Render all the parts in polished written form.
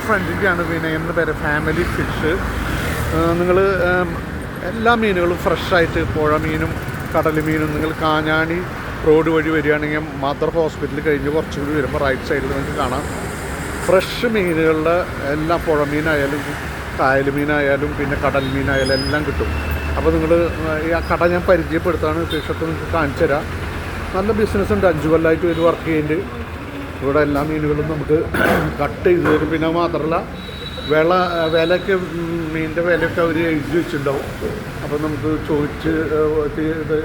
ഫ്രണ്ടിൻ്റെയാണ് വിനയൻ എന്ന് പേര്, family fish. നിങ്ങൾ എല്ലാ മീനുകളും ഫ്രഷായിട്ട്, പുഴ മീനും കടൽ മീനും, നിങ്ങൾ കാഞ്ഞാണി റോഡ് വഴി വരികയാണെങ്കിൽ മദർ ഹോസ്പിറ്റൽ കഴിഞ്ഞ് കുറച്ചുകൂടി വരുമ്പോൾ റൈറ്റ് സൈഡിൽ നിങ്ങൾക്ക് കാണാം ഫ്രഷ് മീനുകളുടെ എല്ലാം, പുഴ മീനായാലും കായൽ മീനായാലും പിന്നെ കടൽ മീനായാലും എല്ലാം കിട്ടും. അപ്പോൾ നിങ്ങൾ ഈ കട ഞാൻ പരിചയപ്പെടുത്താണ്, ഫിഷൊക്കെ നിങ്ങൾക്ക് കാണിച്ചു തരാം. നല്ല ബിസിനസ് ഉണ്ട്, 5 കൊല്ലമായിട്ട് ഒരു വർക്ക് ചെയ്യുന്നുണ്ട്. ഇവിടെ എല്ലാ മീനുകളും നമുക്ക് കട്ട് ചെയ്ത് തരും. പിന്നെ മാത്രമല്ല വിലയൊക്കെ, മീനിൻ്റെ വിലയൊക്കെ അവർ എഴുതി വെച്ചിട്ടുണ്ടാവും. അപ്പോൾ നമുക്ക് ചോദിച്ച് ഇത്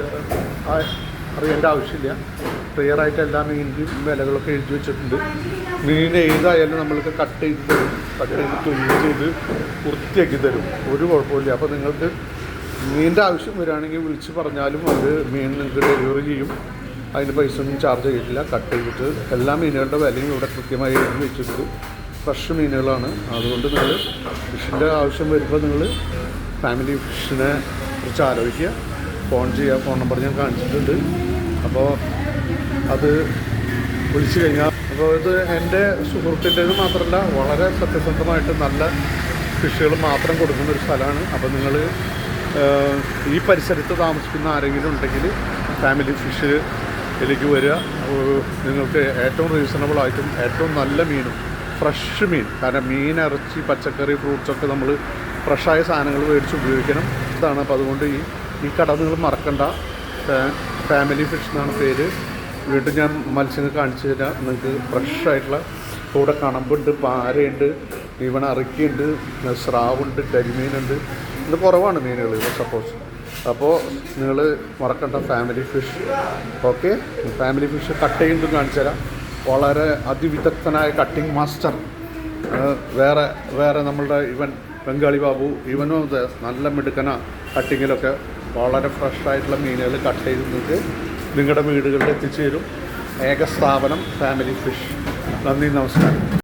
അറിയേണ്ട ആവശ്യമില്ല. ക്ലിയറായിട്ട് എല്ലാ മീനിൻ്റെയും വിലകളൊക്കെ എഴുതി വെച്ചിട്ടുണ്ട്. മീൻ ഏതായാലും നമ്മൾക്ക് കട്ട് ചെയ്ത് തരും, കട്ട് ചെയ്ത് ക്ലീൻ ചെയ്ത് വൃത്തിയാക്കി തരും, ഒരു കുഴപ്പമില്ല. അപ്പോൾ നിങ്ങൾക്ക് മീനിൻ്റെ ആവശ്യം വരികയാണെങ്കിൽ വിളിച്ച് പറഞ്ഞാലും അവർ മീൻ നിങ്ങൾക്ക് ഡെലിവറി ചെയ്യും. അതിന് പൈസ ഒന്നും ചാർജ് ചെയ്തിട്ടില്ല. കട്ട് ചെയ്തിട്ട് എല്ലാ മീനുകളുടെ വിലയും ഇവിടെ കൃത്യമായി എഴുതി വെച്ചിട്ടുണ്ട്. ഫ്രഷ് മീനുകളാണ്. അതുകൊണ്ട് നിങ്ങൾ ഫിഷിൻ്റെ ആവശ്യം വരുമ്പോൾ നിങ്ങൾ ഫാമിലി ഫിഷിനെ കുറിച്ച് ആലോചിക്കുക, ഫോൺ ചെയ്യുക. ഫോൺ നമ്പർ ഞാൻ കാണിച്ചിട്ടുണ്ട്. അപ്പോൾ അത് വിളിച്ചു കഴിഞ്ഞാൽ, അപ്പോൾ ഇത് എൻ്റെ സുഹൃത്തിൻ്റേത് മാത്രമല്ല, വളരെ സത്യസന്ധമായിട്ട് നല്ല ഫിഷുകൾ മാത്രം കൊടുക്കുന്ന ഒരു സ്ഥലമാണ്. അപ്പോൾ നിങ്ങൾ ഈ പരിസരത്ത് താമസിക്കുന്ന ആരെങ്കിലും ഉണ്ടെങ്കിൽ ഫാമിലി ഫിഷിലേക്ക് വരിക. നിങ്ങൾക്ക് ഏറ്റവും റീസണബിളായിട്ടും ഏറ്റവും നല്ല മീനും ഫ്രഷ് മീൻ, കാരണം മീൻ, ഇറച്ചി, പച്ചക്കറി, ഫ്രൂട്ട്സൊക്കെ നമ്മൾ ഫ്രഷായ സാധനങ്ങൾ മേടിച്ച് ഉപയോഗിക്കണം. ഇതാണ്. അപ്പോൾ അതുകൊണ്ട് ഈ കട നിങ്ങൾ മറക്കണ്ട. ഫാമിലി ഫിഷ് എന്നാണ് പേര്. വീണ്ടും ഞാൻ മത്സ്യങ്ങൾ കാണിച്ചു തരാം. നിങ്ങൾക്ക് ഫ്രഷായിട്ടുള്ള കൂടെ കണമ്പുണ്ട്, പാരയുണ്ട്, ഈവൺ അറക്കിയുണ്ട്, സ്രാവുണ്ട്, കരിമീനുണ്ട്. ഇത് കുറവാണ് മീനുകൾ സപ്പോസ്. അപ്പോൾ നിങ്ങൾ മറക്കണ്ട family fish. Okay, family fish cut ചെയ്യുന്നതും കാണിച്ചു തരാം. വളരെ അതിവിദഗ്ധനായ കട്ടിങ് മാസ്റ്റർ, വേറെ നമ്മളുടെ ഇവൻ ബംഗാളി ബാബു, ഇവനും നല്ല മിടുക്കന കട്ടിങ്ങിലൊക്കെ. വളരെ ഫ്രഷായിട്ടുള്ള മീനുകൾ കട്ട് ചെയ്ത് നിങ്ങൾക്ക് നിങ്ങളുടെ വീടുകളിൽ എത്തിച്ചു തരും. ഏക സ്ഥാപനം ഫാമിലി ഫിഷ്. നന്ദി, നമസ്കാരം.